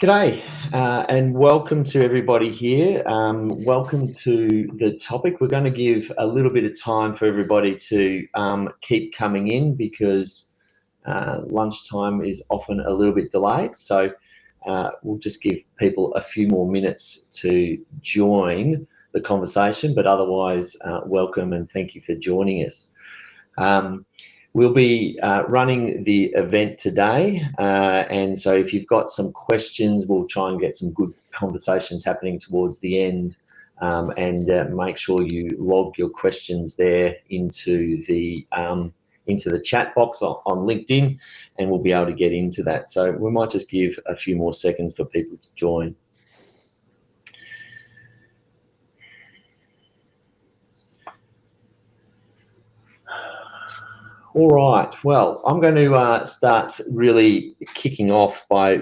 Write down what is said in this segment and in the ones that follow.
G'day, and welcome to everybody here. Welcome to the topic. We're going to give a little bit of time for everybody to keep coming in because lunchtime is often a little bit delayed. So we'll just give people a few more minutes to join the conversation, but otherwise, welcome and thank you for joining us. We'll be running the event today, and so if you've got some questions, we'll try and get some good conversations happening towards the end, and make sure you log your questions there into the chat box on LinkedIn, and we'll be able to get into that. So we might just give a few more seconds for people to join. All right, well, I'm going to start really kicking off by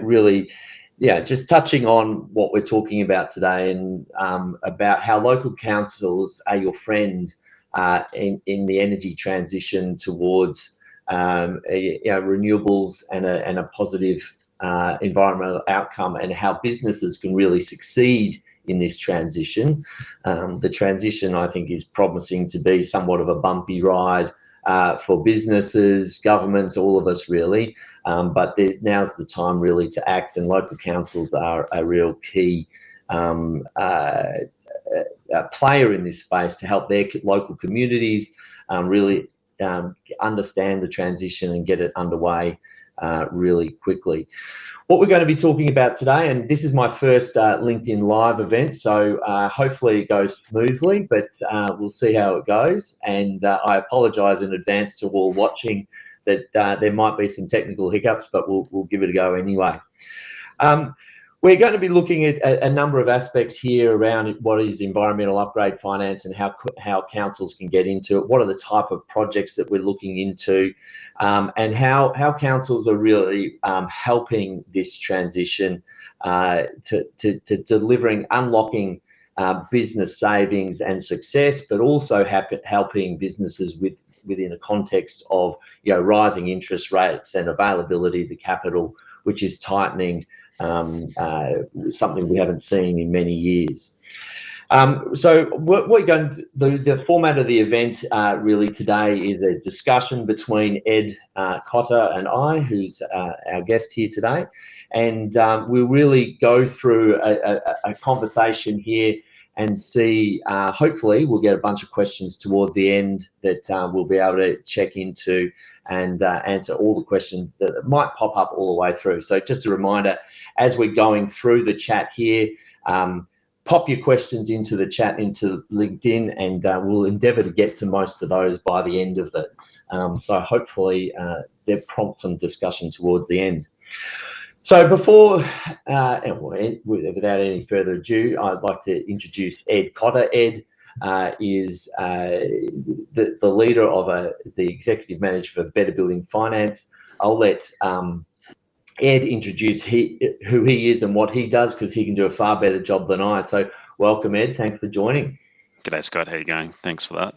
just touching on what we're talking about today and about how local councils are your friend in the energy transition towards renewables and a positive environmental outcome, and how businesses can really succeed in this transition. The transition, I think, is promising to be somewhat of a bumpy ride for businesses, governments, all of us really, but now's the time really to act, and local councils are a real key player in this space to help their local communities really understand the transition and get it underway really quickly. What we're going to be talking about today, and this is my first LinkedIn Live event, so hopefully it goes smoothly, but we'll see how it goes. And I apologise in advance to all watching that there might be some technical hiccups, but we'll give it a go anyway. We're going to be looking at a number of aspects here around what is environmental upgrade finance and how councils can get into it, what are the type of projects that we're looking into, and how councils are really helping this transition to delivering, unlocking business savings and success, but also helping businesses within a context of rising interest rates and availability of the capital, which is tightening, something we haven't seen in many years. So we're going to, the format of the event really today is a discussion between Ed Cotter and I, who's our guest here today, and we'll really go through a conversation here and see, hopefully we'll get a bunch of questions toward the end that we'll be able to check into and answer all the questions that might pop up all the way through. So just a reminder, as we're going through the chat here, pop your questions into the chat, into LinkedIn, and we'll endeavour to get to most of those by the end of it. So hopefully they'll prompt some discussion towards the end. So before, without any further ado, I'd like to introduce Ed Cotter. Ed is the leader of the executive manager for Better Building Finance. I'll let Ed introduce who he is and what he does, because he can do a far better job than I. So welcome, Ed. Thanks for joining. G'day, Scott. How you going? Thanks for that.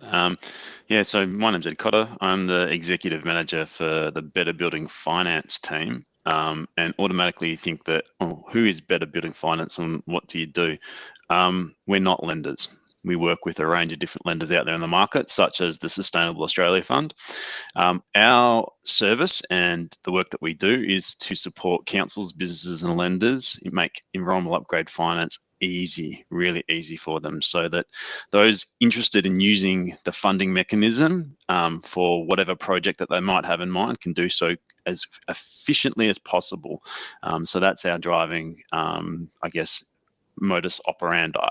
So my name's Ed Cotter. I'm the executive manager for the Better Building Finance team. And automatically you think that, who is Better Building Finance and what do you do? We're not lenders. We work with a range of different lenders out there in the market, such as the Sustainable Australia Fund. Our service and the work that we do is to support councils, businesses and lenders make environmental upgrade finance easy, really easy for them, so that those interested in using the funding mechanism for whatever project that they might have in mind can do so as efficiently as possible. So that's our driving, modus operandi.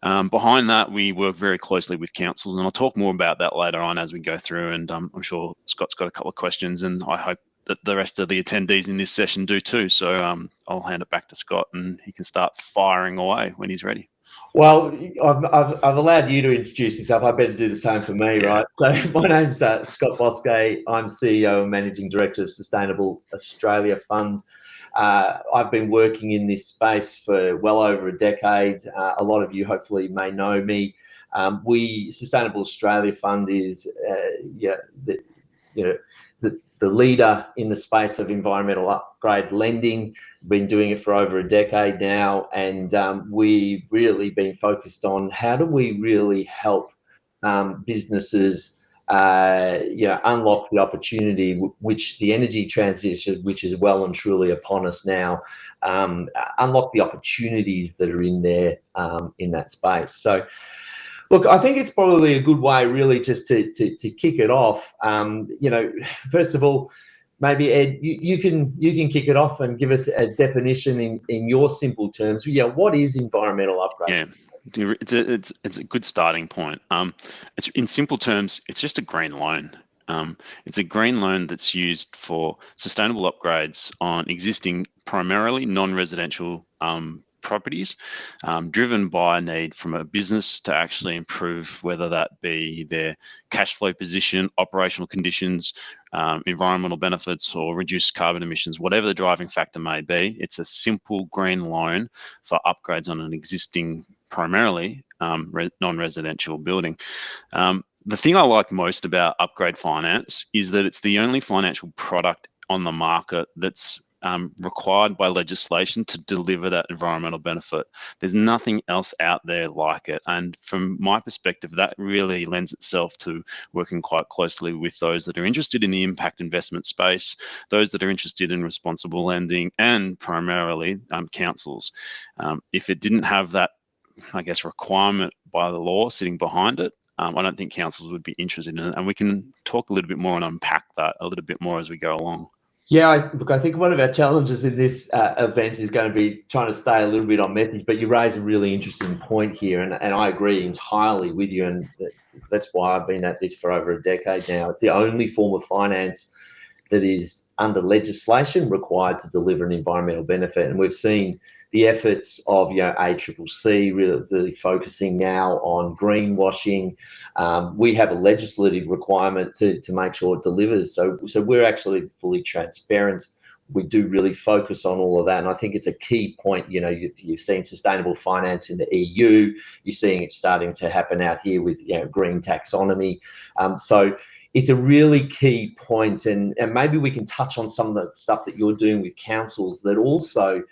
Behind that, we work very closely with councils, and I'll talk more about that later on as we go through, and I'm sure Scott's got a couple of questions, and I hope that the rest of the attendees in this session do too. So I'll hand it back to Scott and he can start firing away when he's ready. Well, I've allowed you to introduce yourself. I better do the same for me, right? So my name's Scott Bocksay. I'm CEO and Managing Director of Sustainable Australia Funds. I've been working in this space for well over a decade. A lot of you hopefully may know me. Sustainable Australia Fund is, the leader in the space of environmental upgrade lending, been doing it for over a decade now, and we've really been focused on how do we really help businesses unlock the opportunity which the energy transition, which is well and truly upon us now, unlock the opportunities that are in there in that space. So look, I think it's probably a good way, really, just to kick it off. First of all, maybe Ed, you can kick it off and give us a definition in your simple terms. Yeah, what is environmental upgrade? Yeah, it's a good starting point. In simple terms, it's just a green loan. It's a green loan that's used for sustainable upgrades on existing, primarily non-residential properties, driven by a need from a business to actually improve, whether that be their cash flow position, operational conditions, environmental benefits, or reduce carbon emissions, whatever the driving factor may be. It's a simple green loan for upgrades on an existing, primarily non-residential building. The thing I like most about upgrade finance is that it's the only financial product on the market that's required by legislation to deliver that environmental benefit. There's nothing else out there like it. And from my perspective, that really lends itself to working quite closely with those that are interested in the impact investment space, those that are interested in responsible lending, and primarily councils. If it didn't have that, I guess, requirement by the law sitting behind it, I don't think councils would be interested in it. And we can talk a little bit more and unpack that a little bit more as we go along. Yeah, look, I think one of our challenges in this event is going to be trying to stay a little bit on message, but you raise a really interesting point here, and I agree entirely with you, and that's why I've been at this for over a decade now. It's the only form of finance that is under legislation required to deliver an environmental benefit, and we've seen the efforts of ACCC really focusing now on greenwashing. We have a legislative requirement to make sure it delivers. So we're actually fully transparent. We do really focus on all of that, and I think it's a key point. You've seen sustainable finance in the EU. You're seeing it starting to happen out here with green taxonomy. So it's a really key point, and maybe we can touch on some of the stuff that you're doing with councils that also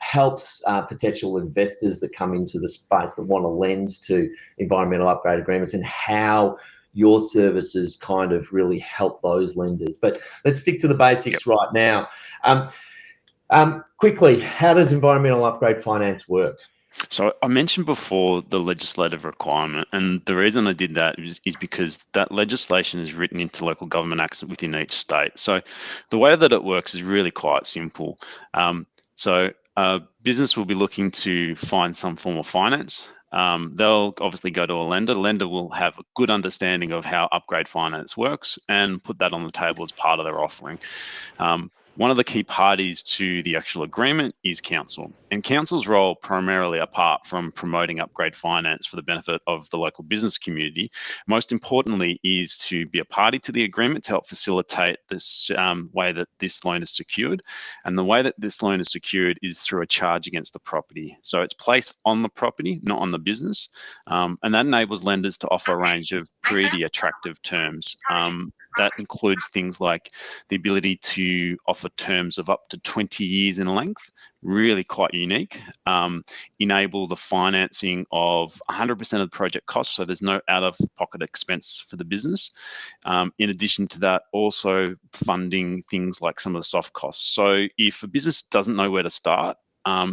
helps potential investors that come into the space that want to lend to environmental upgrade agreements, and how your services kind of really help those lenders. But let's stick to the basics right now. Quickly, how does environmental upgrade finance work? So I mentioned before the legislative requirement, and the reason I did that is because that legislation is written into local government acts within each state. So the way that it works is really quite simple. Business will be looking to find some form of finance. They'll obviously go to a lender. The lender will have a good understanding of how upgrade finance works and put that on the table as part of their offering. One of the key parties to the actual agreement is council. And council's role, primarily apart from promoting upgrade finance for the benefit of the local business community, most importantly is to be a party to the agreement to help facilitate this way that this loan is secured. And the way that this loan is secured is through a charge against the property. So it's placed on the property, not on the business. And that enables lenders to offer a range of pretty attractive terms. That includes things like the ability to offer terms of up to 20 years in length, really quite unique. Enable the financing of 100% of the project costs, so there's no out-of-pocket expense for the business. In addition to that, also funding things like some of the soft costs. So if a business doesn't know where to start,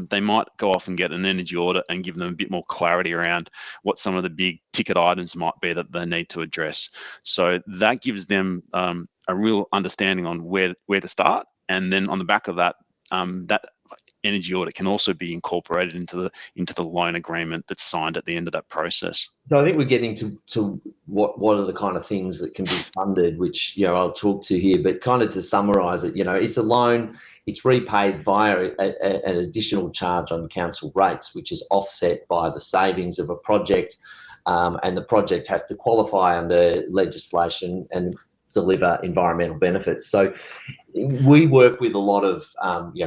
they might go off and get an energy audit and give them a bit more clarity around what some of the big ticket items might be that they need to address. So that gives them a real understanding on where to start. And then on the back of that, that energy audit can also be incorporated into the loan agreement that's signed at the end of that process. So I think we're getting to what are the kind of things that can be funded, which I'll talk to here. But kind of to summarise it, it's a loan. It's repaid via an additional charge on council rates, which is offset by the savings of a project, and the project has to qualify under legislation and deliver environmental benefits. So we work with a lot of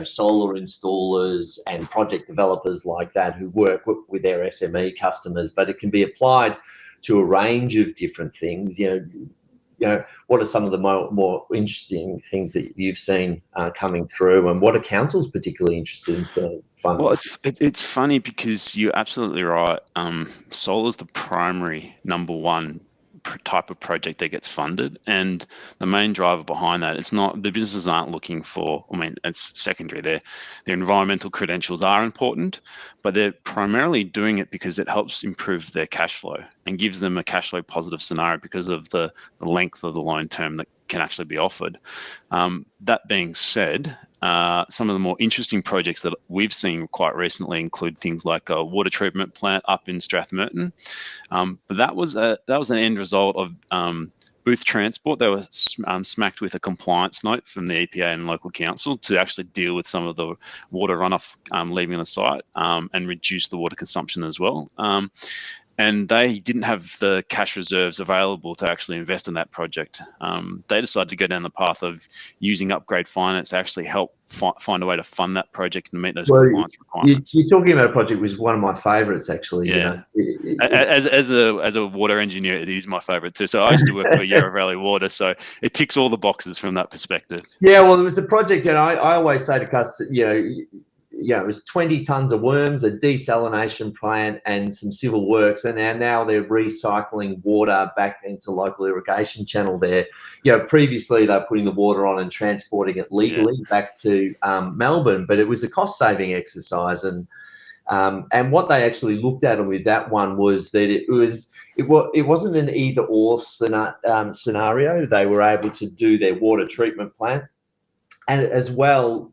solar installers and project developers like that who work with their SME customers, but it can be applied to a range of different things. what are some of the more interesting things that you've seen coming through, and what are councils particularly interested in seeing funded? Well, it's funny because you're absolutely right. Solar is the primary number one type of project that gets funded, and the main driver behind that, it's not, the businesses aren't looking for, I mean, it's secondary. Their environmental credentials are important, but they're primarily doing it because it helps improve their cash flow and gives them a cash flow positive scenario because of the length of the loan term that can actually be offered. That being said, some of the more interesting projects that we've seen quite recently include things like a water treatment plant up in Strathmerton. But that was an end result of Booth Transport. They were smacked with a compliance note from the EPA and local council to actually deal with some of the water runoff leaving the site and reduce the water consumption as well. And they didn't have the cash reserves available to actually invest in that project. They decided to go down the path of using upgrade finance to actually help find a way to fund that project and meet those compliance requirements. You're talking about a project which is one of my favourites, actually. Yeah. As a water engineer, it is my favourite too. So I used to work for Yarra Valley Water, so it ticks all the boxes from that perspective. Yeah, well, there was a project, and I always say to customers, it was 20 tonnes of worms, a desalination plant, and some civil works, and now they're recycling water back into local irrigation channel there. Previously they're putting the water on and transporting it legally back to Melbourne, but it was a cost-saving exercise, and what they actually looked at with that one was that it wasn't an either-or scenario. They were able to do their water treatment plant, and as well,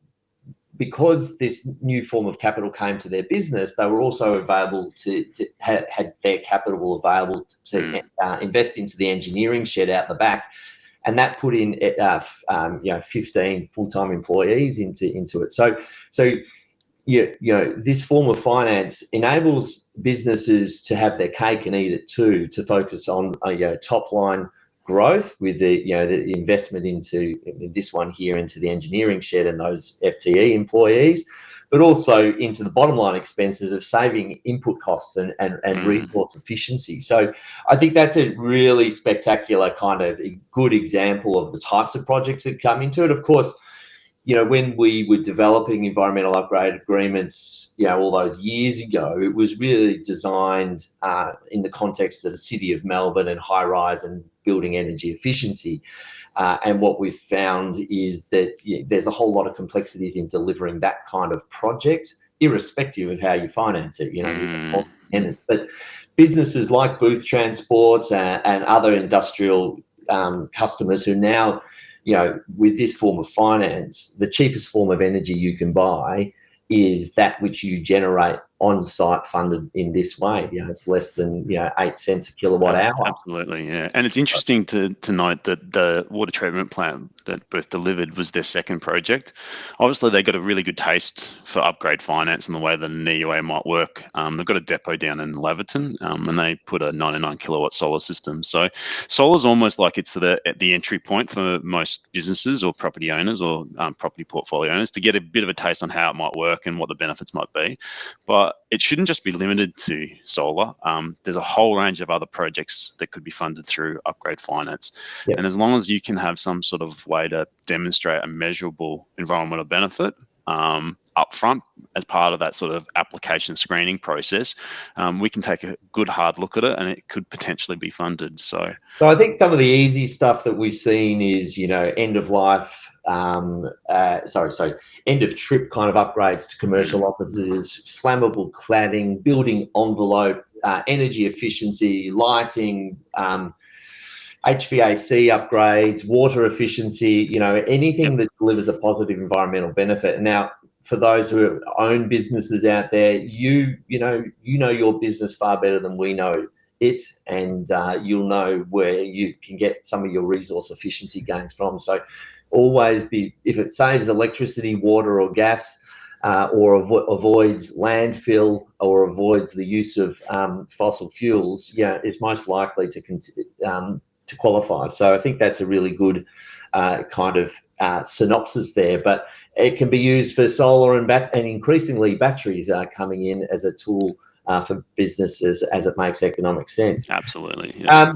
because this new form of capital came to their business, they were also available had their capital available to invest into the engineering shed out the back, and that put in 15 full-time employees into it. So this form of finance enables businesses to have their cake and eat it too, to focus on top line growth with the investment into, in this one here, into the engineering shed and those FTE employees, but also into the bottom line expenses of saving input costs and resource efficiency. So I think that's a really spectacular kind of a good example of the types of projects that come into it. Of course, when we were developing environmental upgrade agreements, all those years ago, it was really designed in the context of the City of Melbourne and high-rise and building energy efficiency. And what we've found is that there's a whole lot of complexities in delivering that kind of project, irrespective of how you finance it. But businesses like Booth Transport and other industrial customers who now, with this form of finance, the cheapest form of energy you can buy is that which you generate on site, funded in this way. It's less than 8 cents a kilowatt hour. Absolutely, yeah. And it's interesting to note that the water treatment plant that Booth delivered was their second project. Obviously, they got a really good taste for upgrade finance and the way the NEUA might work. They've got a depot down in Laverton, and they put a 99 kilowatt solar system. So solar is almost like it's the entry point for most businesses or property owners or property portfolio owners to get a bit of a taste on how it might work and what the benefits might be. But it shouldn't just be limited to solar. There's a whole range of other projects that could be funded through upgrade finance. Yep. And as long as you can have some sort of way to demonstrate a measurable environmental benefit upfront as part of that sort of application screening process, we can take a good hard look at it, and it could potentially be funded. So I think some of the easy stuff that we've seen is, end of life, end of trip kind of upgrades to commercial offices, flammable cladding, building envelope, energy efficiency, lighting, HVAC upgrades, water efficiency, anything that delivers a positive environmental benefit. Now, for those who own businesses out there, you know your business far better than we know it, and you'll know where you can get some of your resource efficiency gains from. So always if it saves electricity, water or gas, or avoids landfill or avoids the use of fossil fuels, it's most likely to qualify. So I think that's a really good kind of synopsis there. But it can be used for solar and increasingly batteries are coming in as a tool for businesses as it makes economic sense. Absolutely. Yeah.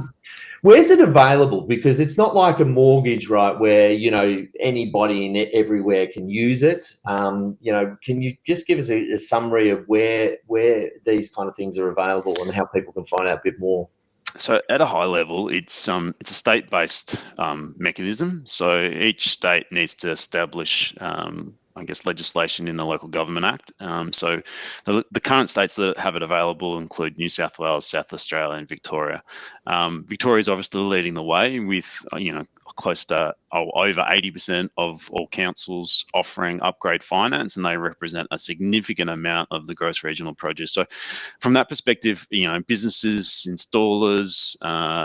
Where's it available? Because it's not like a mortgage, right, where, you know, anybody in it everywhere can use it. You know, can you just give us a summary of where these kind of things are available and how people can find out a bit more? So at a high level, it's a state-based mechanism. So each state needs to establish, I guess, legislation in the Local Government Act. So the current states that have it available include New South Wales, South Australia, and Victoria. Victoria is obviously leading the way with, you know, close to over 80% of all councils offering upgrade finance, and they represent a significant amount of the gross regional produce. So from that perspective, you know, businesses, installers,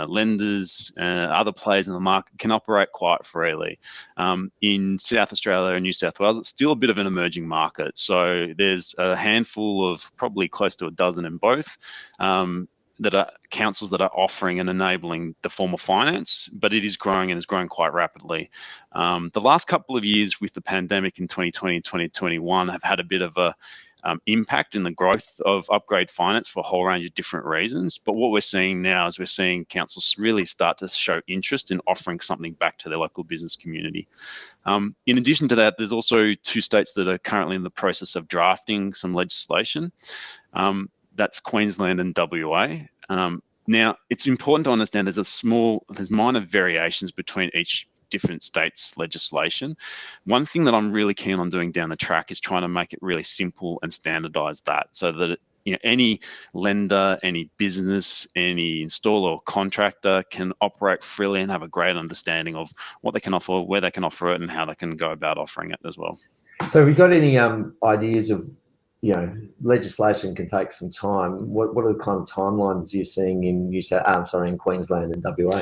lenders, other players in the market can operate quite freely. In South Australia and New South Wales, it's still a bit of an emerging market. So there's a handful of probably close to a dozen in both. That are councils that are offering and enabling the form of finance, but it is growing and is growing quite rapidly. The last couple of years with the pandemic in 2020 and 2021 have had a bit of a impact in the growth of upgrade finance for a whole range of different reasons. But what we're seeing now is we're seeing councils really start to show interest in offering something back to their local business community. In addition to that, there's also 2 states that are currently in the process of drafting some legislation. That's Queensland and WA. Now, it's important to understand there's minor variations between each different states' legislation. One thing that I'm really keen on doing down the track is trying to make it really simple and standardize that, so that you know, any lender, any business, any installer or contractor can operate freely and have a great understanding of what they can offer, where they can offer it, and how they can go about offering it as well. So, have you got any ideas of, you know, legislation can take some time. What are the kind of timelines you're seeing in in Queensland and WA?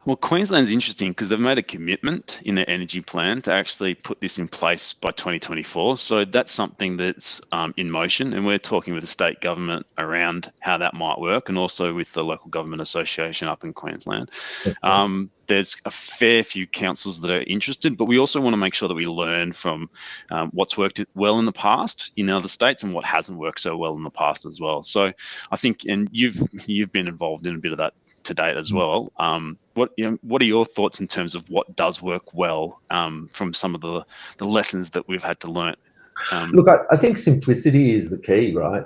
Well, Queensland's interesting because they've made a commitment in their energy plan to actually put this in place by 2024. So that's something that's in motion, and we're talking with the state government around how that might work, and also with the local government association up in Queensland. There's a fair few councils that are interested, but we also want to make sure that we learn from what's worked well in the past in other states and what hasn't worked so well in the past as well. So I think, and you've been involved in a bit of that to date as well. What are your thoughts in terms of what does work well from some of the lessons that we've had to learn? Look, I think simplicity is the key, right?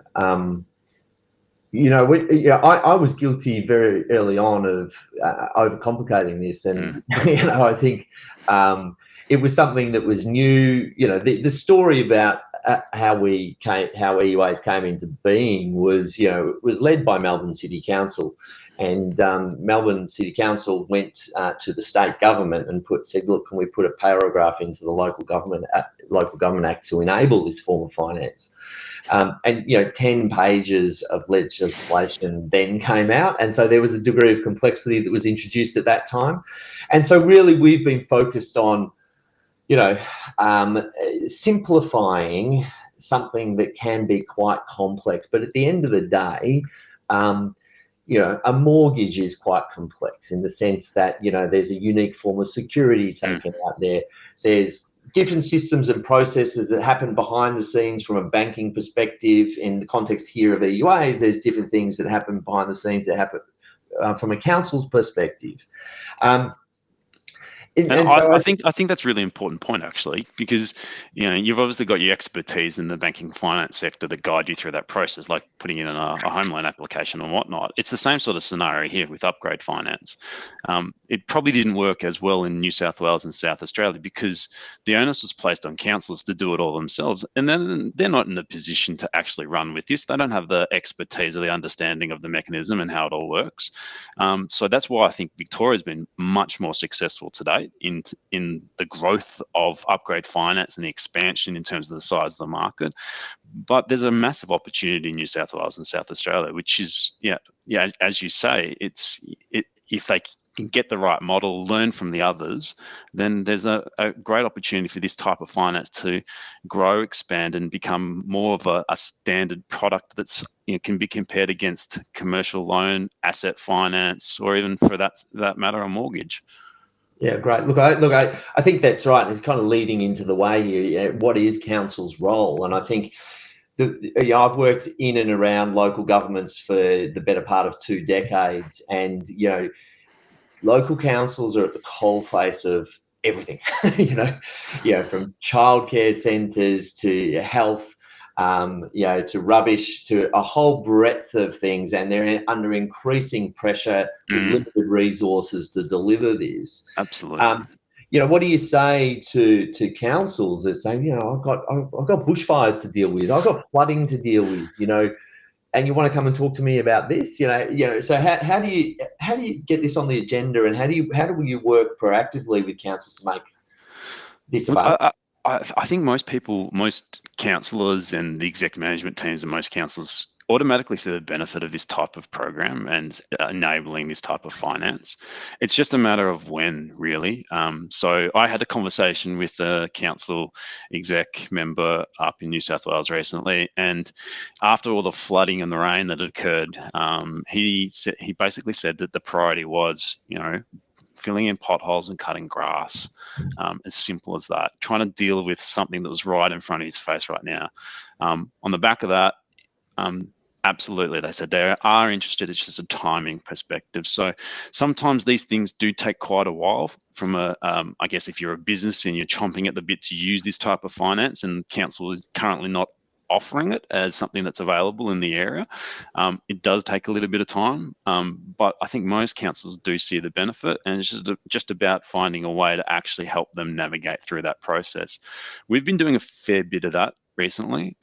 You know, I was guilty very early on of overcomplicating this, and you know, I think it was something that was new. You know, the story about how EUAs came into being was, you know, it was led by Melbourne City Council, and Melbourne City Council went to the state government and said, look, can we put a paragraph into the Local Government Act to enable this form of finance? And, you know, 10 pages of legislation then came out. And so there was a degree of complexity that was introduced at that time. And so really we've been focused on, you know, simplifying something that can be quite complex. But at the end of the day, you know, a mortgage is quite complex in the sense that, you know, there's a unique form of security taken out there. There's different systems and processes that happen behind the scenes from a banking perspective. In the context here of EUAs, there's different things that happen behind the scenes that happen from a council's perspective. I think that's a really important point, actually, because, you know, you've obviously got your expertise in the banking finance sector that guide you through that process, like putting in a home loan application and whatnot. It's the same sort of scenario here with upgrade finance. It probably didn't work as well in New South Wales and South Australia because the onus was placed on councils to do it all themselves, and then they're not in the position to actually run with this. They don't have the expertise or the understanding of the mechanism and how it all works. So that's why I think Victoria's been much more successful today in the growth of upgrade finance and the expansion in terms of the size of the market. But there's a massive opportunity in New South Wales and South Australia, which is, as you say, if they can get the right model, learn from the others, then there's a great opportunity for this type of finance to grow, expand, and become more of a standard product that's, you know, can be compared against commercial loan, asset finance, or even for that matter, a mortgage. Yeah, great. Look, I think that's right. It's kind of leading into the way here. What is council's role? And I think I've worked in and around local governments for the better part of 2 decades, and, you know, local councils are at the coalface of everything, from childcare centres to health, to rubbish, to a whole breadth of things, and they're under increasing pressure with limited resources to deliver this. Absolutely. What do you say to councils that say, I've got bushfires to deal with, I've got flooding to deal with, and you want to come and talk to me about this, So how do you get this on the agenda, and how do you work proactively with councils to make this Look, available? I think most councillors and the exec management teams and most councils automatically see the benefit of this type of program and enabling this type of finance. It's just a matter of when, really. So I had a conversation with a council exec member up in New South Wales recently, and after all the flooding and the rain that had occurred, he basically said that the priority was, filling in potholes and cutting grass. As simple as that. Trying to deal with something that was right in front of his face right now. On the back of that, absolutely, they said they are interested. It's just a timing perspective. So sometimes these things do take quite a while from I guess if you're a business and you're chomping at the bit to use this type of finance, and council is currently not offering it as something that's available in the area. It does take a little bit of time, but I think most councils do see the benefit, and it's just about finding a way to actually help them navigate through that process. We've been doing a fair bit of that recently.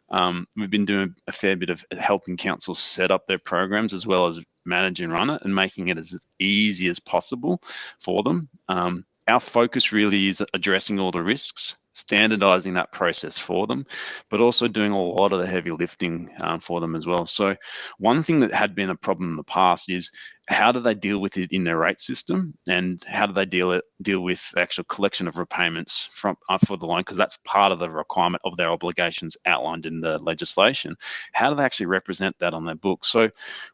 We've been doing a fair bit of helping councils set up their programs as well as manage and run it, and making it as easy as possible for them. Our focus really is addressing all the risks, standardizing that process for them, but also doing a lot of the heavy lifting for them as well. So one thing that had been a problem in the past is, how do they deal with it in their rate system, and how do they deal with the actual collection of repayments for the loan, because that's part of the requirement of their obligations outlined in the legislation. How do they actually represent that on their books? So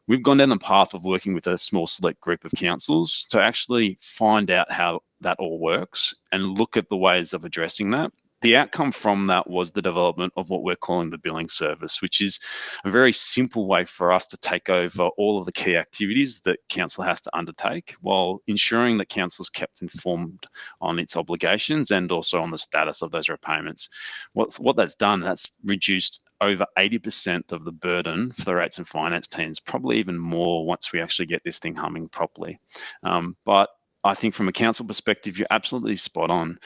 we've gone down the path of working with a small select group of councils to actually find out how that all works and look at the ways of addressing that. The outcome from that was the development of what we're calling the billing service, which is a very simple way for us to take over all of the key activities that council has to undertake, while ensuring that council is kept informed on its obligations and also on the status of those repayments. What that's done, that's reduced over 80% of the burden for the rates and finance teams, probably even more once we actually get this thing humming properly. But I think from a council perspective, you're absolutely spot on.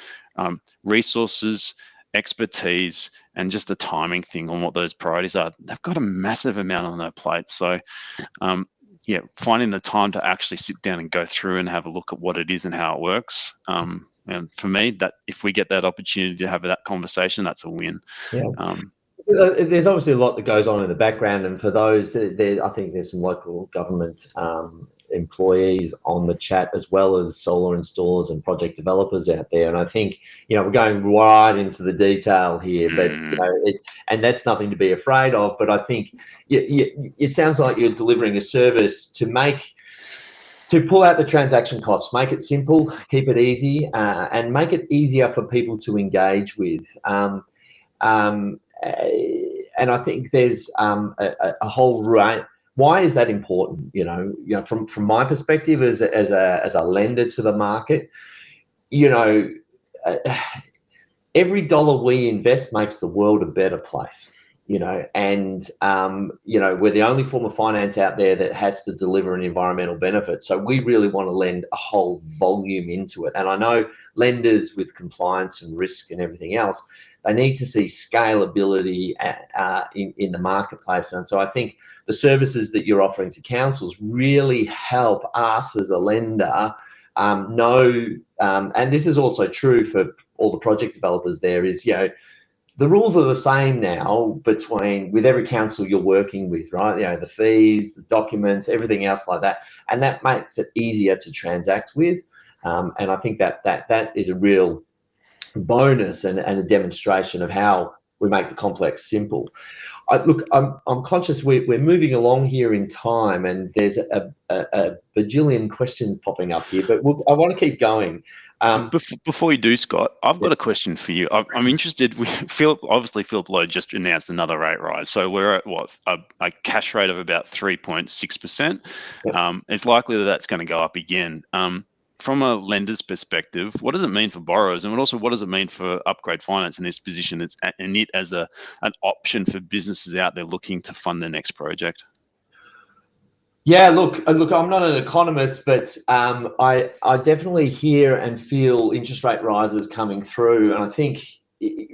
Resources, expertise, and just a timing thing on what those priorities are. They've got a massive amount on their plate. So, finding the time to actually sit down and go through and have a look at what it is and how it works. And for me, that if we get that opportunity to have that conversation, that's a win. Yeah. There's obviously a lot that goes on in the background, and for those, I think there's some local government employees on the chat, as well as solar installers and project developers out there. And I think, we're going right into the detail here, but and that's nothing to be afraid of. But I think it sounds like you're delivering a service to pull out the transaction costs, make it simple, keep it easy, and make it easier for people to engage with. And I think there's a whole right. Why is that important? From my perspective as a lender to the market, every dollar we invest makes the world a better place. And we're the only form of finance out there that has to deliver an environmental benefit. So we really want to lend a whole volume into it. And I know lenders with compliance and risk and everything else, they need to see scalability in the marketplace. And so I think the services that you're offering to councils really help us as a lender know, and this is also true for all the project developers there, is, the rules are the same now with every council you're working with, right? The fees, the documents, everything else like that. And that makes it easier to transact with. And I think that is a real bonus and a demonstration of how we make the complex simple. I'm conscious we're moving along here in time, and there's a bajillion questions popping up here, but I want to keep going. Before you do, Scott, I've got a question for you. I'm interested. Philip Lowe just announced another rate rise, so we're at a cash rate of about 3.6%. It's likely that that's going to go up again. from a lender's perspective, what does it mean for borrowers, and also what does it mean for Upgrade Finance in this position and it as an option for businesses out there looking to fund their next project? Yeah, look, I'm not an economist, but I definitely hear and feel interest rate rises coming through, and I think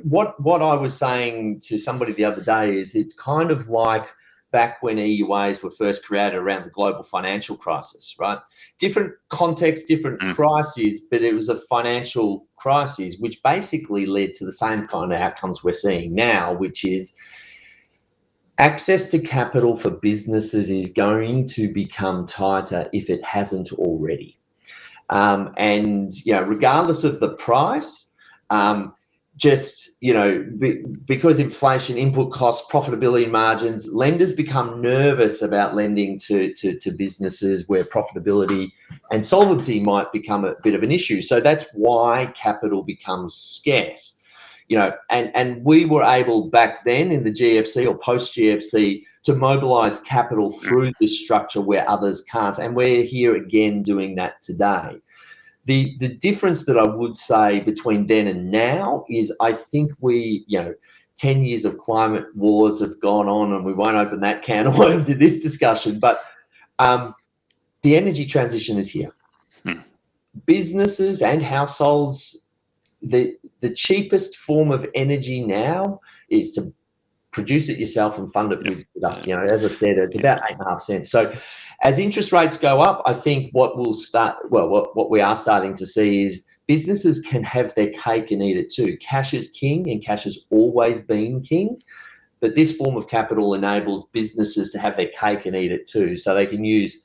what I was saying to somebody the other day is it's kind of like back when EUAs were first created around the global financial crisis, right? Different context, different crises, but it was a financial crisis which basically led to the same kind of outcomes we're seeing now, which is access to capital for businesses is going to become tighter if it hasn't already. And, regardless of the price, because inflation, input costs, profitability margins, lenders become nervous about lending to businesses where profitability and solvency might become a bit of an issue. So that's why capital becomes scarce. And we were able back then in the GFC or post GFC to mobilize capital through this structure where others can't. And we're here again doing that today. The difference that I would say between then and now is I think 10 years of climate wars have gone on, and we won't open that can of worms in this discussion, but the energy transition is here. Businesses and households, the cheapest form of energy now is to produce it yourself and fund it with us. As I said, it's about 8.5 cents. So as interest rates go up, I think what we are starting to see is businesses can have their cake and eat it too. Cash is king, and cash has always been king. But this form of capital enables businesses to have their cake and eat it too. So they can use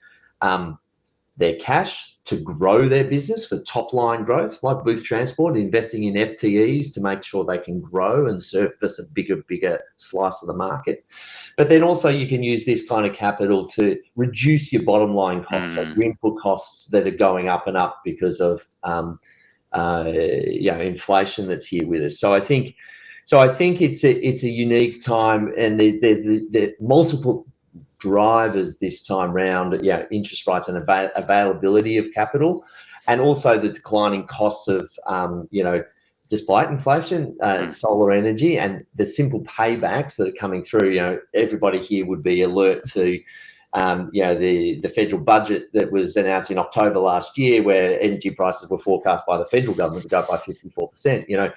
their cash to grow their business for top line growth, like Booth Transport, investing in FTEs to make sure they can grow and surface a bigger slice of the market. But then also you can use this kind of capital to reduce your bottom line costs, so your input costs that are going up and up because of inflation that's here with us. So I think it's a unique time, and there's multiple drivers this time round, interest rates and availability of capital, and also the declining costs of, despite inflation, solar energy and the simple paybacks that are coming through. Everybody here would be alert to, the federal budget that was announced in October last year, where energy prices were forecast by the federal government to go up by 54%.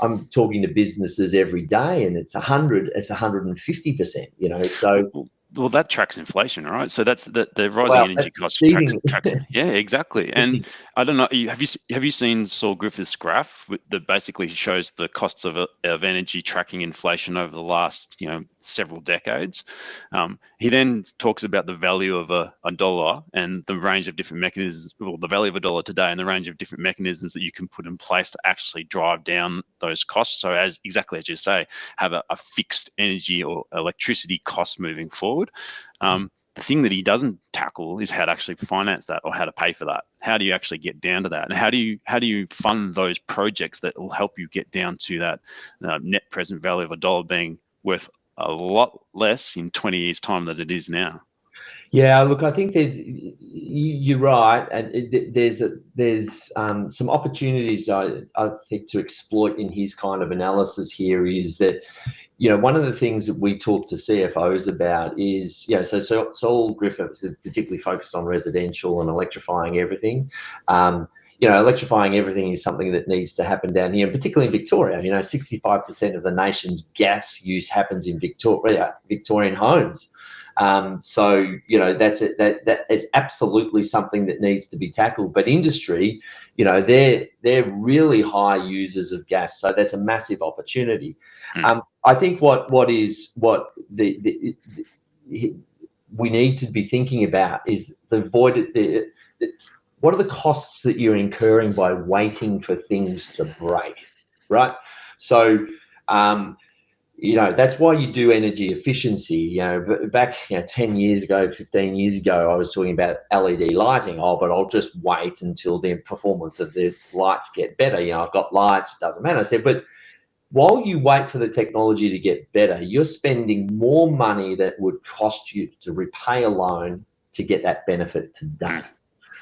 I'm talking to businesses every day, and it's 150%. So. Well, that tracks inflation, right? So that's the rising energy costs tracks. Yeah, exactly. And I don't know, have you seen Saul Griffith's graph that basically shows the costs of energy tracking inflation over the last several decades? He then talks about the value of a dollar and the range of different mechanisms, well, the value of a dollar today and the range of different mechanisms that you can put in place to actually drive down those costs. So exactly as you say, have a fixed energy or electricity cost moving forward. The thing that he doesn't tackle is how to actually finance that or how to pay for that. How do you actually get down to that? And how do you fund those projects that will help you get down to that net present value of a dollar being worth a lot less in 20 years' time than it is now? Yeah, look, I think you're right, and there's some opportunities I think to exploit in his kind of analysis here is that, one of the things that we talk to CFOs about is, so Saul Griffiths is particularly focused on residential and electrifying everything. Electrifying everything is something that needs to happen down here, and particularly in Victoria. 65% of the nation's gas use happens in Victorian homes. So that is absolutely something that needs to be tackled. But industry, they're really high users of gas, so that's a massive opportunity. I think what we need to be thinking about is what are the costs that you're incurring by waiting for things to break, right? So. That's why you do energy efficiency. Back 10 years ago, 15 years ago, I was talking about LED lighting. But I'll just wait until the performance of the lights get better. I've got lights, it doesn't matter. I said, but while you wait for the technology to get better, you're spending more money that would cost you to repay a loan to get that benefit today.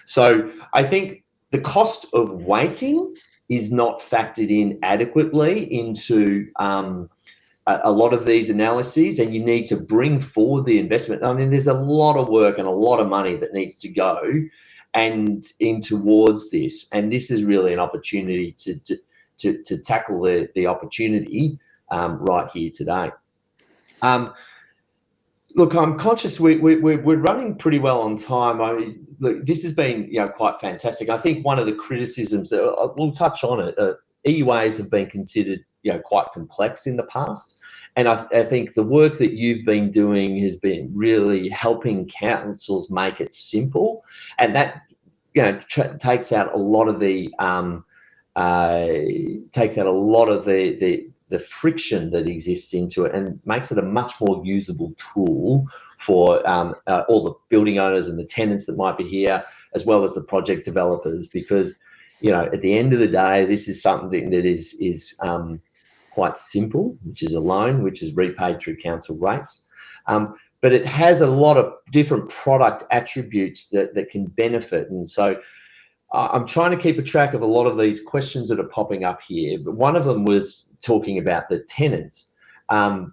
So I think the cost of waiting is not factored in adequately into a lot of these analyses, and you need to bring forward the investment. I mean, there's a lot of work and a lot of money that needs to go and in towards this, and this is really an opportunity to tackle the opportunity right here today. Look, I'm conscious we're running pretty well on time. Look, this has been quite fantastic. I think one of the criticisms that we'll touch on it, EUAs have been considered quite complex in the past, and I think the work that you've been doing has been really helping councils make it simple, and that takes out a lot of the the friction that exists into it, and makes it a much more usable tool for all the building owners and the tenants that might be here, as well as the project developers, because at the end of the day, this is something that is quite simple, which is a loan, which is repaid through council rates, but it has a lot of different product attributes that can benefit. And so I'm trying to keep a track of a lot of these questions that are popping up here, but one of them was talking about the tenants, how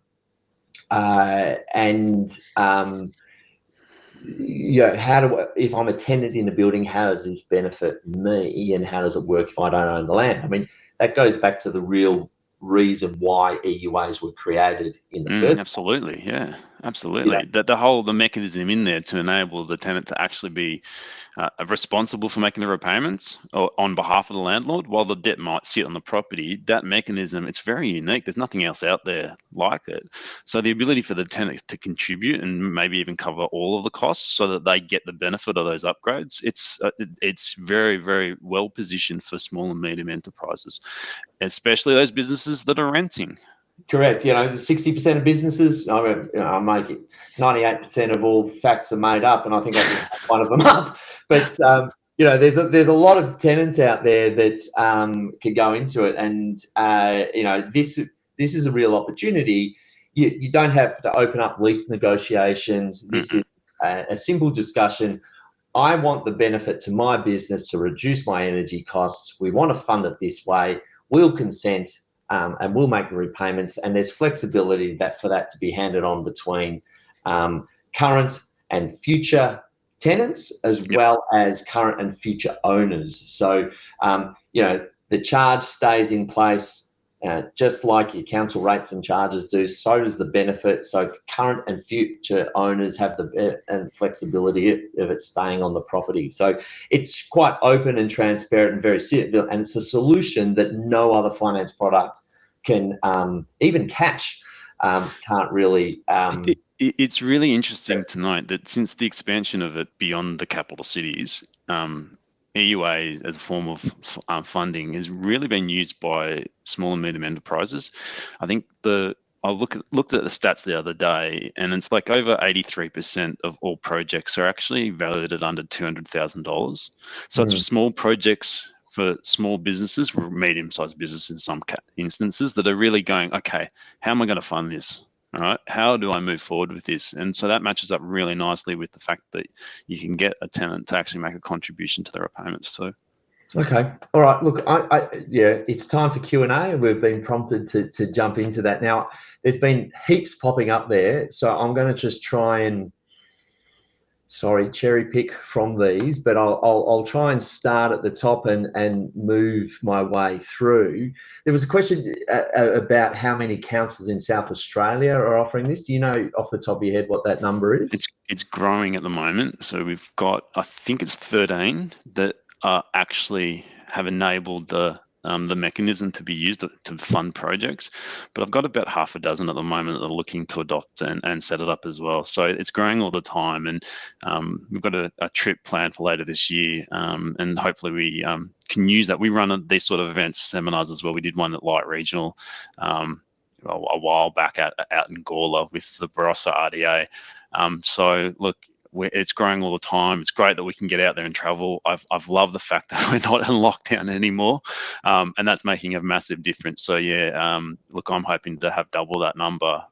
if I'm a tenant in the building, how does this benefit me, and how does it work if I don't own the land? I mean, that goes back to the real reason why EUAs were created in the first. Absolutely, yeah, absolutely. The mechanism in there to enable the tenant to actually be responsible for making the repayments on behalf of the landlord, while the debt might sit on the property. That mechanism, it's very unique. There's nothing else out there like it. So the ability for the tenant to contribute and maybe even cover all of the costs so that they get the benefit of those upgrades, it's very, very well positioned for small and medium enterprises, especially those businesses that are renting. Correct. 60% of businesses, I make it 98% of all facts are made up, and I think I just make one of them up. But there's a lot of tenants out there that could go into it, and this is a real opportunity. You don't have to open up lease negotiations. This is a simple discussion. I want the benefit to my business to reduce my energy costs. We want to fund it this way. We'll consent. And we'll make the repayments, and there's flexibility for that to be handed on between current and future tenants, as well as current and future owners. So the charge stays in place, just like your council rates and charges do. So does the benefit. So current and future owners have the flexibility of it staying on the property. So it's quite open and transparent and very simple, and it's a solution that no other finance product can, even cash can't really. It's really interesting to note that since the expansion of it beyond the capital cities, EUA as a form of funding has really been used by small and medium enterprises. I think I looked at the stats the other day, and it's like over 83% of all projects are actually valued at under $200,000. So it's small projects for small businesses, medium-sized businesses in some instances, that are really going, okay, how am I going to fund this? All right, how do I move forward with this? And so that matches up really nicely with the fact that you can get a tenant to actually make a contribution to the repayments too. Okay, all right. Look, it's time for Q&A. We've been prompted to jump into that. Now, there's been heaps popping up there, so I'm going to just try and cherry pick from these, but I'll try and start at the top and move my way through. There was a question about how many councils in South Australia are offering this. Do you know off the top of your head what that number is? It's growing at the moment. So we've got, I think it's 13 that actually have enabled the mechanism to be used to fund projects, but I've got about half a dozen at the moment that are looking to adopt and set it up as well. So it's growing all the time, and we've got a trip planned for later this year, and hopefully we can use that. We run these sort of events, seminars as well. We did one at Light Regional a while back out in Gawler with the Barossa RDA. So look, it's growing all the time. It's great that we can get out there and travel. I've loved the fact that we're not in lockdown anymore, and that's making a massive difference. So yeah, look, I'm hoping to have double that number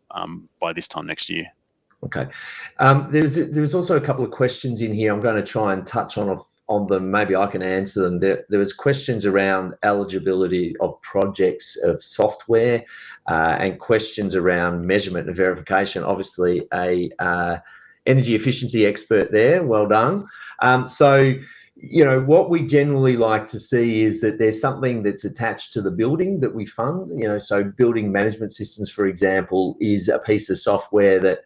by this time next year. Okay. There's also a couple of questions in here. I'm going to try and touch on on them, maybe I can answer them. There was questions around eligibility of projects of software, and questions around measurement and verification. Obviously, a energy efficiency expert there. Well done. So, what we generally like to see is that there's something that's attached to the building that we fund. So building management systems, for example, is a piece of software that,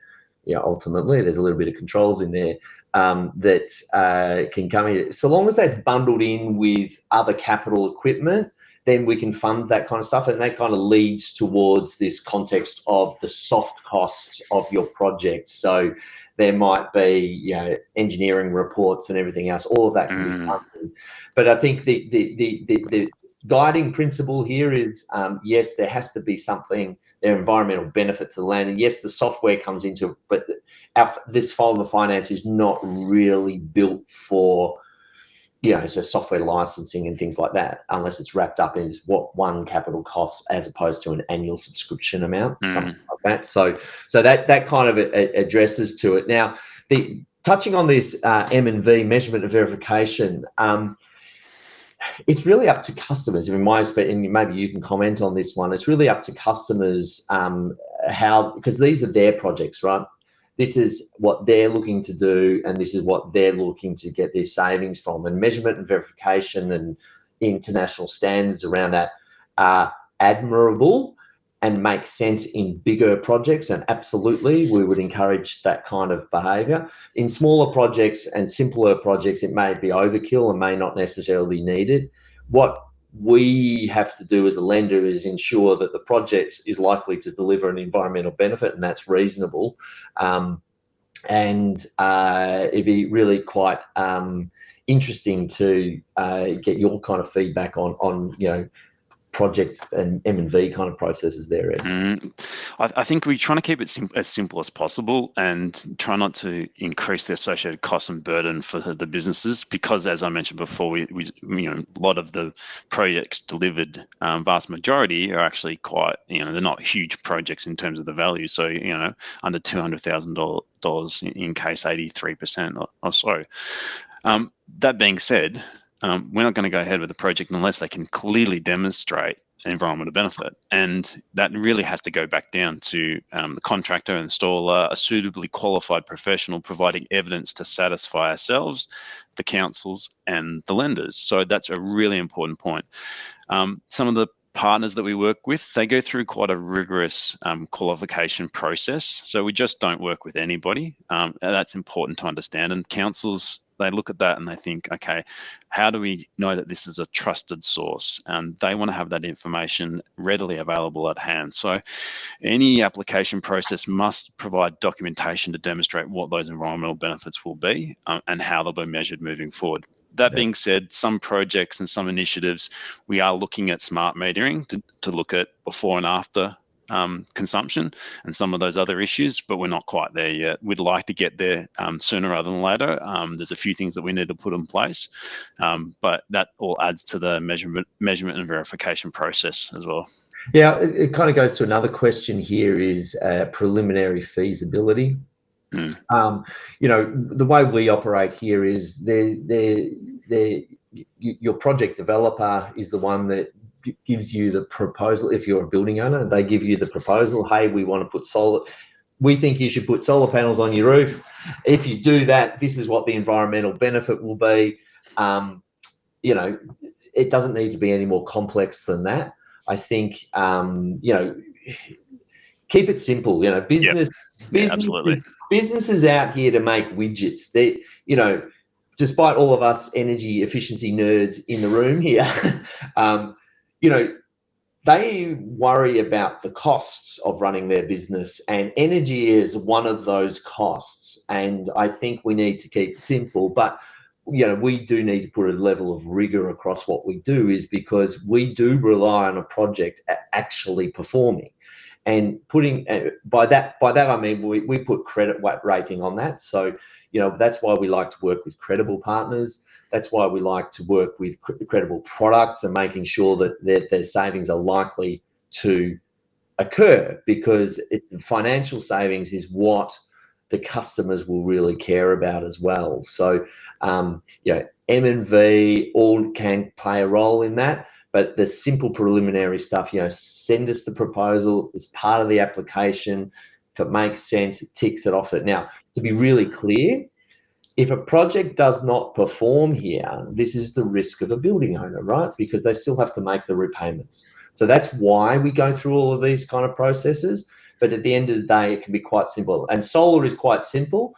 ultimately there's a little bit of controls in there, that can come in. So long as that's bundled in with other capital equipment, then we can fund that kind of stuff. And that kind of leads towards this context of the soft costs of your project. So there might be, engineering reports and everything else. All of that can be funded. But I think the guiding principle here is, yes, there has to be something, there are environmental benefits to the land, and yes, the software comes into it, but this form of finance is not really built for, so software licensing and things like that, unless it's wrapped up in what one capital costs as opposed to an annual subscription amount, something like that. So that kind of addresses to it. Now, touching on this M&V, measurement and verification, it's really up to customers. In my experience, and maybe you can comment on this one, it's really up to customers because these are their projects, right? This is what they're looking to do, and this is what they're looking to get their savings from. And measurement and verification and international standards around that are admirable and make sense in bigger projects. And absolutely, we would encourage that kind of behaviour. In smaller projects and simpler projects, it may be overkill and may not necessarily be needed. What we have to do as a lender is ensure that the project is likely to deliver an environmental benefit, and that's reasonable. And it'd be really quite interesting to get your kind of feedback on project and M&V kind of processes there, Ed. I think we're trying to keep it as simple as possible and try not to increase the associated cost and burden for the businesses, because, as I mentioned before, we a lot of the projects delivered, vast majority are actually quite, they're not huge projects in terms of the value. So, under $200,000 in case 83% or so. That being said, we're not going to go ahead with the project unless they can clearly demonstrate an environmental benefit. And that really has to go back down to the contractor, installer, a suitably qualified professional providing evidence to satisfy ourselves, the councils, and the lenders. So that's a really important point. Some of the partners that we work with, they go through quite a rigorous qualification process. So we just don't work with anybody. And that's important to understand. And councils, they look at that and they think, okay, how do we know that this is a trusted source? And they want to have that information readily available at hand. So any application process must provide documentation to demonstrate what those environmental benefits will be, and how they'll be measured moving forward. That being said, some projects and some initiatives, we are looking at smart metering to look at before and after consumption and some of those other issues, but we're not quite there yet. We'd like to get there sooner rather than later. There's a few things that we need to put in place, but that all adds to the measurement and verification process as well. Yeah, it kind of goes to another question here, is preliminary feasibility. The way we operate here is your project developer is the one that gives you the proposal. If you're a building owner, they give you the proposal. Hey, we want to put solar. We think you should put solar panels on your roof. If you do that, this is what the environmental benefit will be. It doesn't need to be any more complex than that. I think, keep it simple. Absolutely. Businesses out here to make widgets. They, despite all of us energy efficiency nerds in the room here, they worry about the costs of running their business, and energy is one of those costs. And I think we need to keep it simple, but we do need to put a level of rigor across what we do, is because we do rely on a project actually performing. And by that I mean we put credit rating on that. So that's why we like to work with credible partners. That's why we like to work with credible products, and making sure that their savings are likely to occur, because the financial savings is what the customers will really care about as well. So, M&V all can play a role in that, but the simple preliminary stuff, send us the proposal as part of the application. If it makes sense, it ticks it off. Now, to be really clear, if a project does not perform here, this is the risk of a building owner, right? Because they still have to make the repayments. So that's why we go through all of these kind of processes. But at the end of the day, it can be quite simple. And solar is quite simple.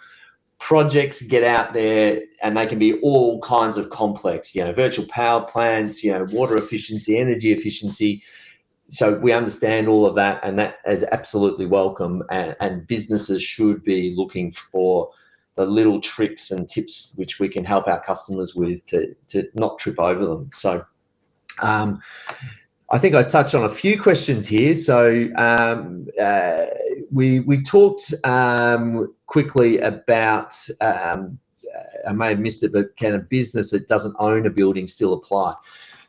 Projects get out there and they can be all kinds of complex, virtual power plants, water efficiency, energy efficiency. So we understand all of that, and that is absolutely welcome. And businesses should be looking for the little tricks and tips which we can help our customers with to not trip over them. So I think I touched on a few questions here. So we talked quickly about, I may have missed it, but can a business that doesn't own a building still apply?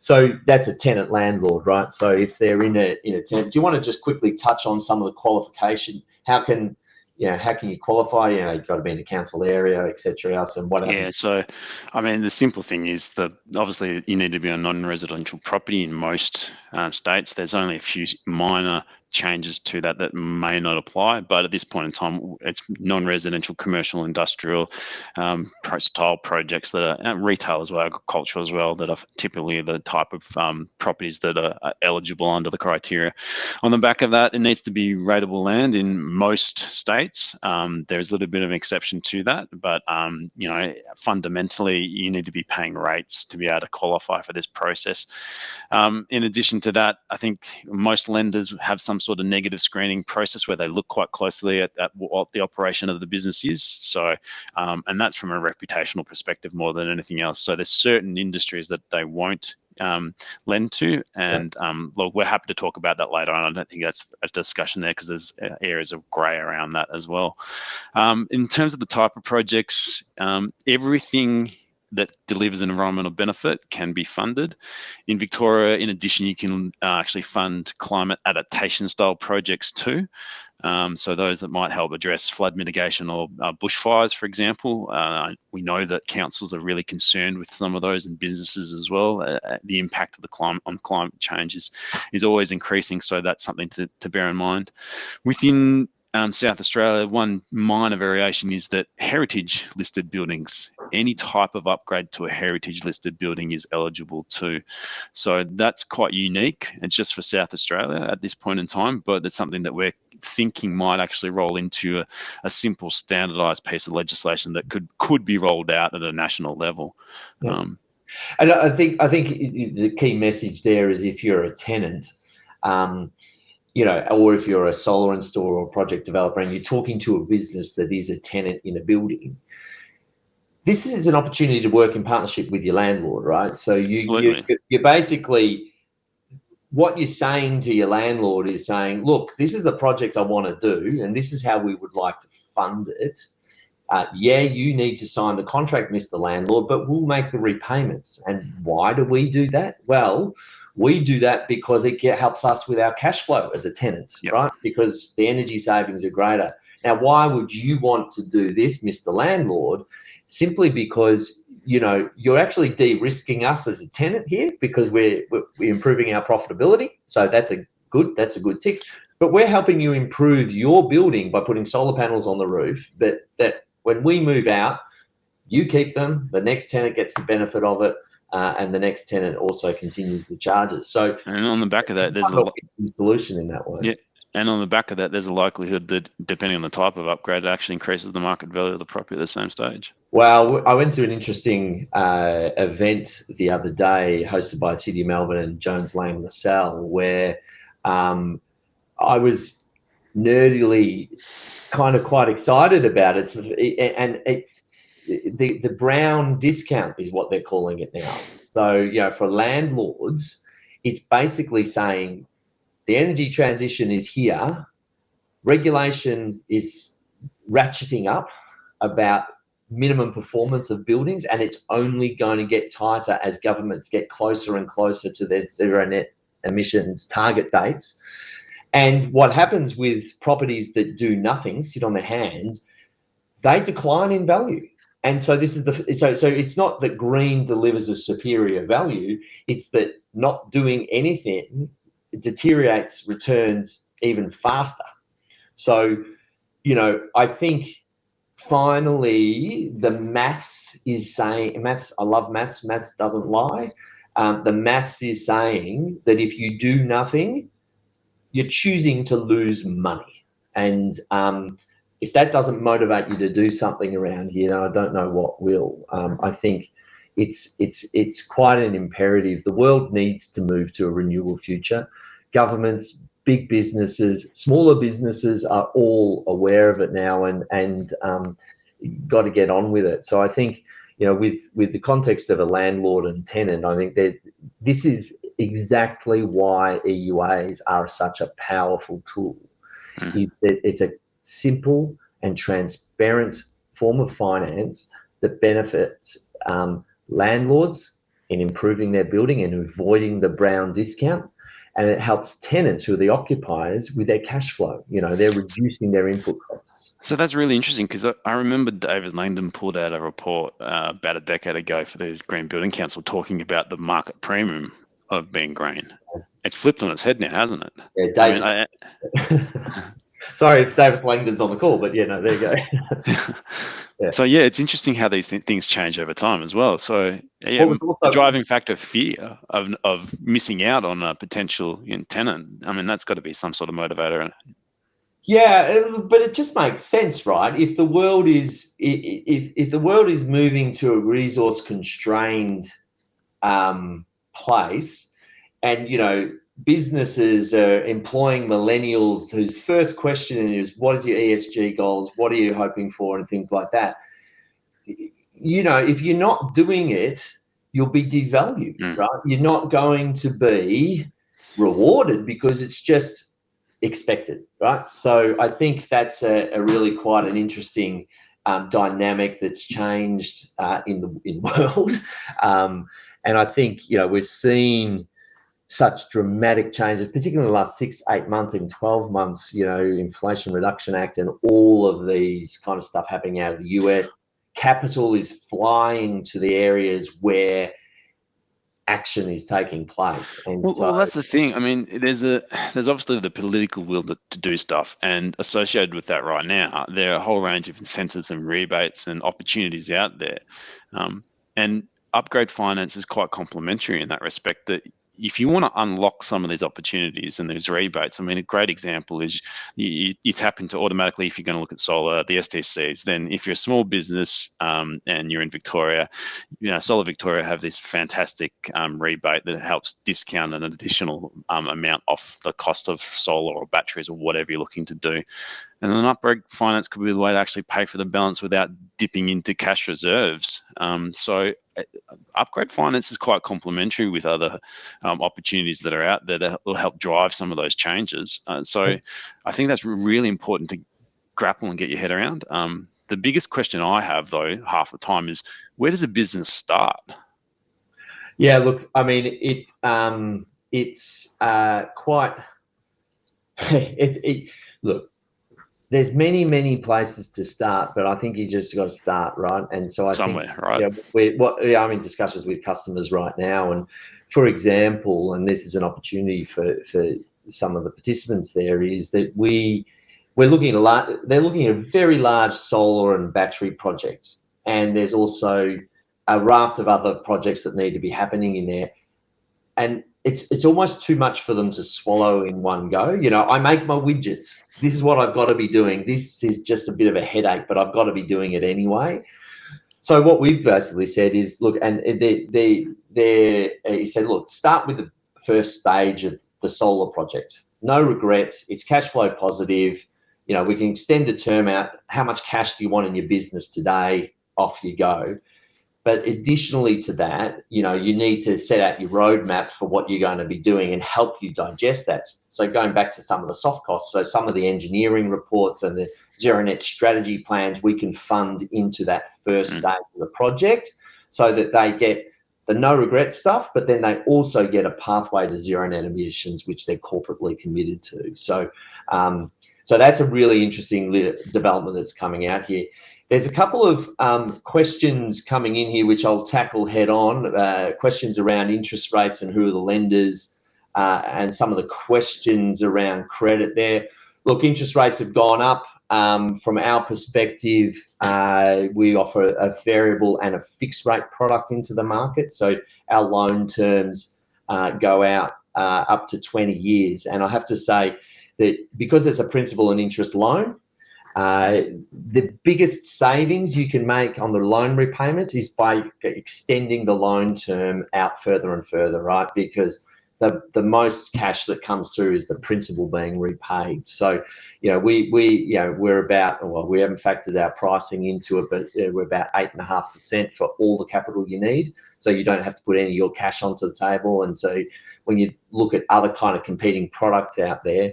So that's a tenant landlord, right? So if they're in a tenant, do you want to just quickly touch on some of the qualification? How can you qualify? You've got to be in a council area, etc. else, and whatever. Yeah, so I mean, the simple thing is that obviously you need to be a non-residential property in most states. There's only a few minor changes to that may not apply, but at this point in time, it's non-residential, commercial, industrial style projects that are retail as well, agricultural as well, that are typically the type of properties that are eligible under the criteria. On the back of that, it needs to be rateable land in most states. There's a little bit of an exception to that, but fundamentally, you need to be paying rates to be able to qualify for this process. In addition to that, I think most lenders have some sort of negative screening process where they look quite closely at what the operation of the business is. So, and that's from a reputational perspective more than anything else. So there's certain industries that they won't lend to, and look, we're happy to talk about that later on. I don't think that's a discussion there because there's areas of grey around that as well. In terms of the type of projects, everything that delivers an environmental benefit can be funded. In Victoria, in addition, you can actually fund climate adaptation style projects too. So those that might help address flood mitigation or bushfires, for example. We know that councils are really concerned with some of those, and businesses as well. The impact of the climate change is always increasing, so that's something to bear in mind. Within South Australia, one minor variation is that heritage listed buildings, any type of upgrade to a heritage listed building is eligible too. So that's quite unique. It's just for South Australia at this point in time, but it's something that we're thinking might actually roll into a simple standardized piece of legislation that could be rolled out at a national level. Yeah. And I think the key message there is if you're a tenant, or if you're a solar installer or project developer and you're talking to a business that is a tenant in a building, this is an opportunity to work in partnership with your landlord, right? So you're basically, what you're saying to your landlord is saying, look, this is the project I want to do, and this is how we would like to fund it. You need to sign the contract, Mr. Landlord, but we'll make the repayments. And why do we do that? Well, we do that because it helps us with our cash flow as a tenant, right? Because the energy savings are greater. Now, why would you want to do this, Mr. Landlord? Simply because, you're actually de-risking us as a tenant here because we're improving our profitability. So that's a good tick. But we're helping you improve your building by putting solar panels on the roof, that when we move out, you keep them, the next tenant gets the benefit of it, and the next tenant also continues the charges. So, and on the back of that, there's a solution in that way. Yeah, and on the back of that, there's a likelihood that depending on the type of upgrade, it actually increases the market value of the property at the same stage. Well, I went to an interesting event the other day, hosted by the City of Melbourne and Jones Lang LaSalle, where I was nerdily kind of quite excited about it, and the brown discount is what they're calling it now. So, for landlords, it's basically saying the energy transition is here, regulation is ratcheting up about minimum performance of buildings, and it's only going to get tighter as governments get closer and closer to their zero net emissions target dates. And what happens with properties that do nothing, sit on their hands, they decline in value. And so this is so it's not that green delivers a superior value, it's that not doing anything deteriorates returns even faster. So, I think finally the maths is saying, I love maths, maths doesn't lie. The maths is saying that if you do nothing, you're choosing to lose money. And if that doesn't motivate you to do something around here, I don't know what will. I think it's quite an imperative. The world needs to move to a renewable future. Governments, big businesses, smaller businesses are all aware of it now, and got to get on with it. So I think, with the context of a landlord and tenant, I think that this is exactly why EUAs are such a powerful tool. It's a simple and transparent form of finance that benefits landlords in improving their building and avoiding the brown discount. And it helps tenants, who are the occupiers, with their cash flow. They're reducing their input costs. So that's really interesting, because I remember David Langdon pulled out a report about a decade ago for the Green Building Council talking about the market premium of being green. It's flipped on its head now, hasn't it? Yeah, David. Sorry if David Langdon's on the call, but there you go. Yeah. So it's interesting how these things change over time as well. So the driving factor, fear of missing out on a potential tenant. That's got to be some sort of motivator. Yeah, but it just makes sense, right? If the world is if the world is moving to a resource constrained place, and businesses are employing millennials whose first question is, what is your ESG goals? What are you hoping for? And things like that. If you're not doing it, you'll be devalued, right? You're not going to be rewarded because it's just expected, right? So I think that's a really quite an interesting dynamic that's changed in the world. And I think, we've seen such dramatic changes, particularly in the last 6, 8 months, even 12 months, Inflation Reduction Act and all of these kind of stuff happening out of the US. Capital is flying to the areas where action is taking place. And well, that's the thing. There's obviously the political will to do stuff, and associated with that right now, there are a whole range of incentives and rebates and opportunities out there. And upgrade finance is quite complementary in that respect, that if you want to unlock some of these opportunities and these rebates, a great example is you tap into automatically, if you're going to look at solar, the SDCs. Then if you're a small business and you're in Victoria, Solar Victoria have this fantastic rebate that helps discount an additional amount off the cost of solar or batteries or whatever you're looking to do. And an upgrade finance could be the way to actually pay for the balance without dipping into cash reserves. So upgrade finance is quite complementary with other opportunities that are out there that will help drive some of those changes. So I think that's really important to grapple and get your head around. The biggest question I have, though, half the time is, where does a business start? Yeah, look, it's quite. Look. There's many places to start, but I think you just got to start, right? And so I think, right? I'm in discussions with customers right now, and for example, and this is an opportunity for some of the participants there, is that we're looking at they're looking at very large solar and battery projects, and there's also a raft of other projects that need to be happening in there, and it's almost too much for them to swallow in one go. I make my widgets. This is what I've got to be doing. This is just a bit of a headache, but I've got to be doing it anyway. So what we've basically said is, look, and he said, look, start with the first stage of the solar project. No regrets. It's cash flow positive. We can extend the term out. How much cash do you want in your business today? Off you go. But additionally to that, you need to set out your roadmap for what you're going to be doing and help you digest that. So going back to some of the soft costs, so some of the engineering reports and the zero net strategy plans, we can fund into that first stage of the project so that they get the no regret stuff, but then they also get a pathway to zero net emissions, which they're corporately committed to. So So that's a really interesting development that's coming out here. There's a couple of questions coming in here, which I'll tackle head on. Questions around interest rates and who are the lenders, and some of the questions around credit there. Look, interest rates have gone up. From our perspective, we offer a variable and a fixed rate product into the market. So our loan terms go out up to 20 years. And I have to say that because it's a principal and interest loan, the biggest savings you can make on the loan repayments is by extending the loan term out further and further, right? Because the most cash that comes through is the principal being repaid. So, we're about, well, we haven't factored our pricing into it, but we're about 8.5% for all the capital you need. So you don't have to put any of your cash onto the table. And so when you look at other kind of competing products out there,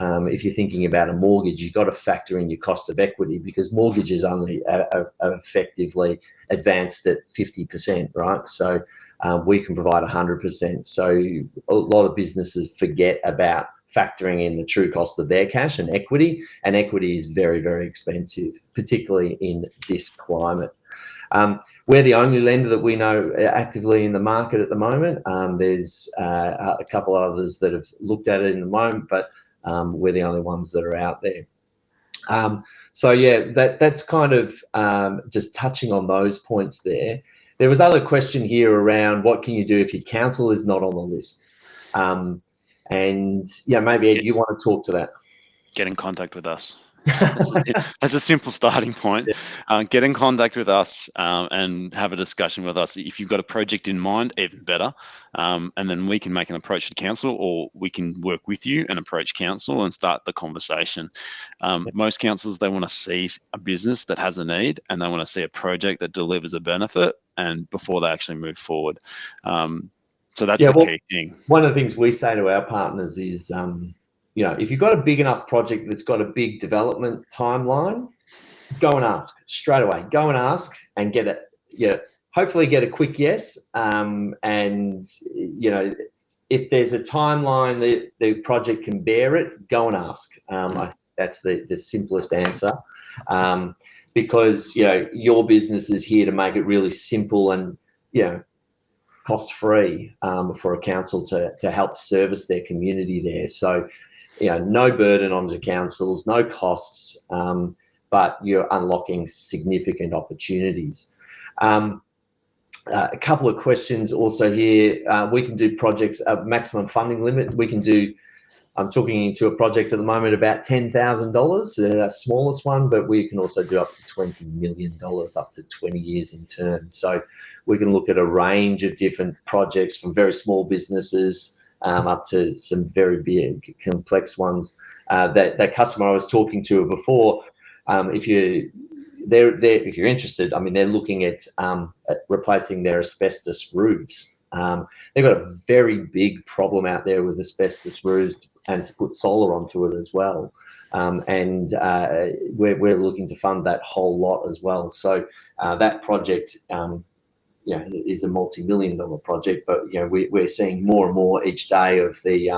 if you're thinking about a mortgage, you've got to factor in your cost of equity, because mortgages only are effectively advanced at 50%, right? So we can provide 100%. So a lot of businesses forget about factoring in the true cost of their cash and equity is very, very expensive, particularly in this climate. We're the only lender that we know actively in the market at the moment. There's a couple others that have looked at it in the moment, but we're the only ones that are out there. So yeah, that's kind of just touching on those points there. There was other question here around what can you do if your council is not on the list? And yeah, maybe Ed, you want to talk to that? Get in contact with us. That's a simple starting point. Yeah. Get in contact with us and have a discussion with us. If you've got a project in mind, even better. And then we can make an approach to council, or we can work with you and approach council and start the conversation. Most councils, they want to see a business that has a need, and they want to see a project that delivers a benefit, and before they actually move forward. So that's the key thing. One of the things we say to our partners is, if you've got a big enough project that's got a big development timeline, go and ask straight away. Go and ask and get it. Hopefully get a quick yes. And if there's a timeline that the project can bear it, go and ask. I think that's the simplest answer. Because your business is here to make it really simple and cost-free for a council to help service their community there. So, no burden on the councils, no costs, but you're unlocking significant opportunities. A couple of questions also here. We can do projects of maximum funding limit. I'm talking to a project at the moment about $10,000, the smallest one, but we can also do up to $20 million, up to 20 years in term. So we can look at a range of different projects, from very small businesses up to some very big, complex ones. That customer I was talking to before, if you're interested, I mean, they're looking at replacing their asbestos roofs. They've got a very big problem out there with asbestos roofs, and to put solar onto it as well. And we're looking to fund that whole lot as well. So that project, is a multi-million-dollar project, but we're seeing more and more each day of the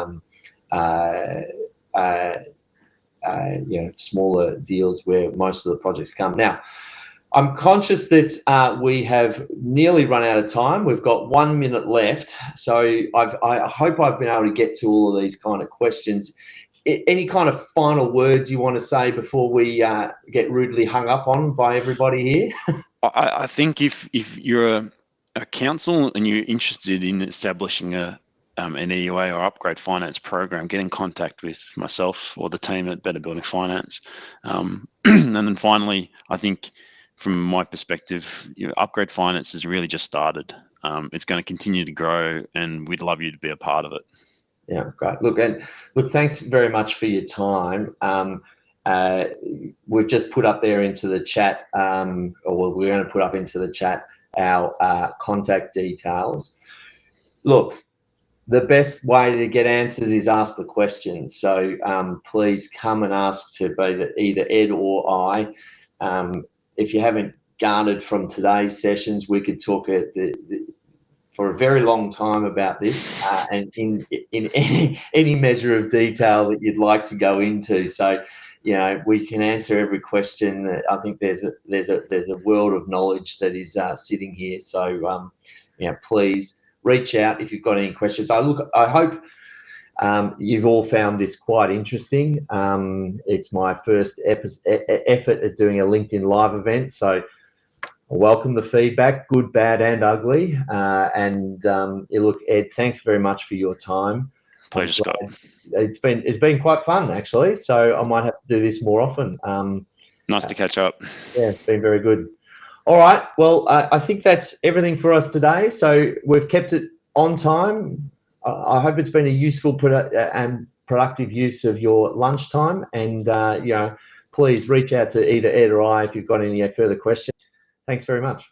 smaller deals where most of the projects come. Now, I'm conscious that we have nearly run out of time. We've got 1 minute left, so I hope I've been able to get to all of these kind of questions. Any kind of final words you want to say before we get rudely hung up on by everybody here? I think if you're a council and you're interested in establishing an EUA or upgrade finance program, get in contact with myself or the team at Better Building Finance. And then finally, I think from my perspective, upgrade finance has really just started. It's going to continue to grow, and we'd love you to be a part of it. Yeah, great. Look, thanks very much for your time. We've just put up there into the chat, or we're going to put up into the chat our contact details. Look, the best way to get answers is ask the questions. So please come and ask to be either Ed or I. If you haven't garnered from today's sessions, we could talk for a very long time about this, and in any measure of detail that you'd like to go into. So, you know, we can answer every question. I think there's a world of knowledge that is sitting here. So, you know, please reach out if you've got any questions. I hope you've all found this quite interesting. It's my first effort at doing a LinkedIn Live event, so I welcome the feedback, good, bad, and ugly. Look, Ed, thanks very much for your time. Pleasure, Scott. It's been quite fun, actually. So I might have to do this more often. Nice to catch up. Yeah, it's been very good. All right. Well, I think that's everything for us today. So we've kept it on time. I hope it's been a useful and productive use of your lunchtime. And you know, please reach out to either Ed or I if you've got any further questions. Thanks very much.